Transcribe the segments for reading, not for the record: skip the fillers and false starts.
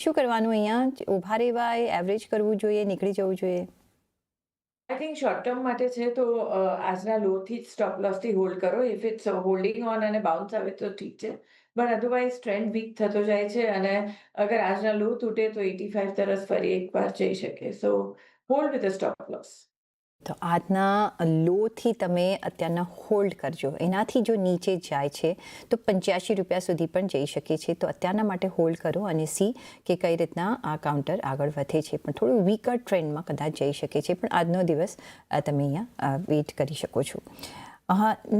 શું કરવાનું અહીંયા? ઊભા રહેવાય, એવરેજ કરવું જોઈએ, નીકળી જવું જોઈએ? આઈ થિંક શોર્ટ ટર્મ માટે છે તો આજના લોથી જ સ્ટોપ લોસથી હોલ્ડ કરો. ઇફ ઇટ્સ હોલ્ડિંગ ઓન અને બાઉન્સ આવે તો ઠીક છે. બટ અધરવાઇઝ ટ્રેન્ડ વીક થતો જાય છે અને અગર આજના લો તૂટે તો 85 તરફ ફરી એકવાર જઈ શકે. So hold with a stop loss. તો આજના લોથી તમે અત્યારના હોલ્ડ કરજો. એનાથી જો નીચે જાય છે તો 85 રૂપિયા સુધી પણ જઈ શકે છે. તો અત્યારના માટે હોલ્ડ કરો અને સી કે કઈ રીતના આ કાઉન્ટર આગળ વધે છે. પણ થોડું વીકર ટ્રેન્ડમાં કદાચ જઈ શકે છે. પણ આજનો દિવસ તમે અહીંયા વેઇટ કરી શકો છો.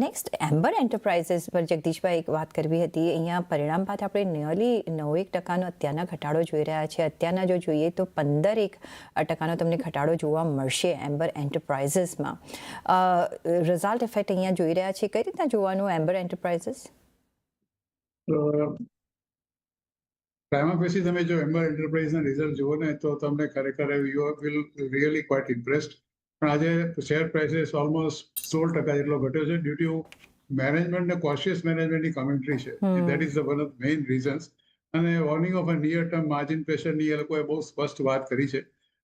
નેક્સ્ટ એમ્બર એન્ટરપ્રાઇઝીસ પર જગદીશભાઈ એક વાત કરવી હતી. અહીંયા પરિણામ બાદ આપણે નિયરલી 9% અત્યારના ઘટાડો જોઈ રહ્યા છે. અત્યારના જો જોઈએ તો 15% તમને ઘટાડો જોવા મળશે એમ્બર એન્ટરપ્રાઇઝીસમાં. રિઝલ્ટ ઇફેક્ટ અહીંયા જોઈ રહ્યા છે. કઈ રીતના જોવાનું એમ્બર એન્ટરપ્રાઇઝીસ? પ્રાઇમા ફેસી તમે જો એમ્બર એન્ટરપ્રાઇઝના રિઝલ્ટ જુઓ ને તો તમને ખરેખર you will really quite impressed. પણ આજે શેર પ્રાઇસીસ ઓલમોસ્ટ 16% જેટલો ઘટ્યો છે ડ્યુ ટુ મેનેજમેન્ટ ને કોશિયસ મેનેજમેન્ટની કમેન્ટ્રી છે. That is one of main reasons. અને warning of a near term margin પ્રેશરની એ લોકોએ બહુ સ્પષ્ટ વાત કરી છે.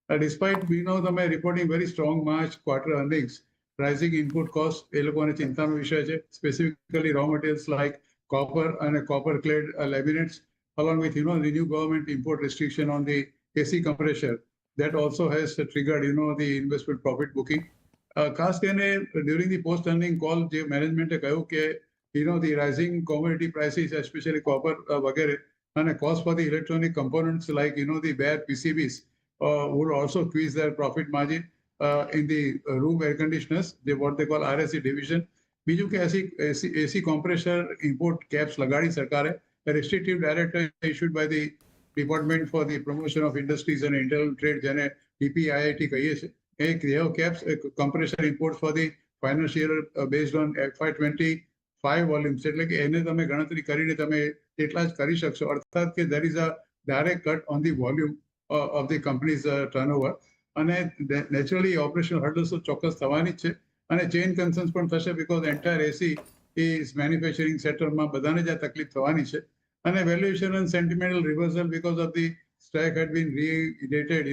ડિસ્પાઇટ તમે reporting very strong March quarter earnings, rising input cost એ લોકોને ચિંતાનો વિષય છે. Specifically raw materials like copper અને copper clad laminates along with the new government import restriction on the AC compressor that also has triggered the investment profit booking. ખાસ કરીને during the post earning call જે મેનેજમેન્ટે કહ્યું કે the rising commodity prices especially copper વગેરે અને cost for the electronic components like the bare PCBs would also squeeze their profit margin in the room air conditioners, what they call RSC division. બીજું કે AC compressor import caps લગાડી સરકારે. A restrictive directive issued by the Department for the Promotion of Industries and Internal Trade, જેને DPIIT કહીએ છે. They have caps compressor imports for the financial year based on FY25 volumes. એટલે કે એને તમે ગણતરી કરીને તમે એટલા જ કરી શકશો. અર્થાત કે there is a direct cut on the volume of the company's turnover. અને નેચરલી ઓપરેશનલ હર્ડલ્સ ચોક્કસ થવાની જ છે. અને ચેઇન કન્સર્ન્સ પણ થશે because entire AC is manufacturing સેક્ટરમાં બધાને જ આ તકલીફ થવાની છે. અને valuation and sentimental reversal because of the stake had been rerated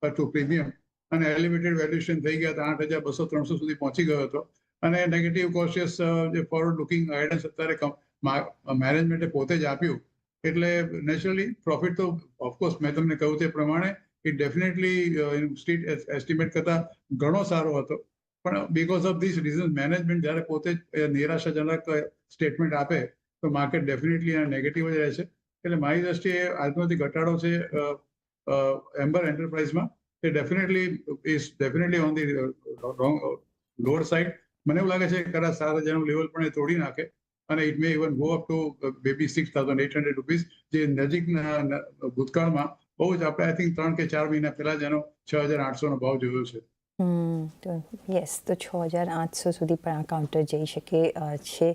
to premium અને એલિવેટેડ વેલ્યુએશન થઈ ગયા હતા. 8,200-300 સુધી પહોંચી ગયો હતો. અને નેગેટિવ કોશિયસ જે ફોરવર્ડ લુકિંગ ગાઈડન્સ અત્યારે મેનેજમેન્ટે પોતે જ આપ્યું. એટલે નેચરલી પ્રોફિટ તો ઓફકોર્સ મેં તમને કહ્યું તે પ્રમાણે ઇટ ડેફિનેટલી સ્ટ્રીટ એસ્ટિમેટ કરતાં ઘણો સારો હતો. પણ because of this reason management જ્યારે પોતે જ નિરાશાજનક સ્ટેટમેન્ટ આપે તો માર્કેટ ડેફિનેટલી નેગેટિવ જ રહે છે. એટલે મારી દ્રષ્ટિએ આજનો જે ઘટાડો છે એમ્બર એન્ટરપ્રાઇઝમાં એ definitely on the lower side. મને એવું લાગે છે કે કદાચ 7,000નું લેવલ પણ એ તોડી નાખે અને it may even go up to baby 6,800 rupees, જે નજીકના ભૂતકાળમાં બહુ જ આપણે આઈ થિંક 3 કે 4 મહિના પહેલા જ એનો 6,800નો ભાવ જોયો છે. યસ, તો 6,800 સુધી પણ આ કાઉન્ટર જઈ શકે છે.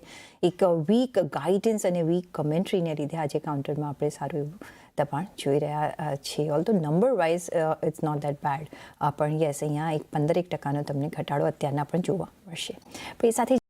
એક વીક ગાઈડન્સ અને વીક કમેન્ટ્રીને લીધે આજે કાઉન્ટરમાં આપણે સારું એવું દબાણ જોઈ રહ્યા છીએ. Although number wise it's not that bad. પણ યસ, અહીંયા એક 15% તમને ઘટાડો અત્યારના પણ જોવા મળશે. પણ એ સાથે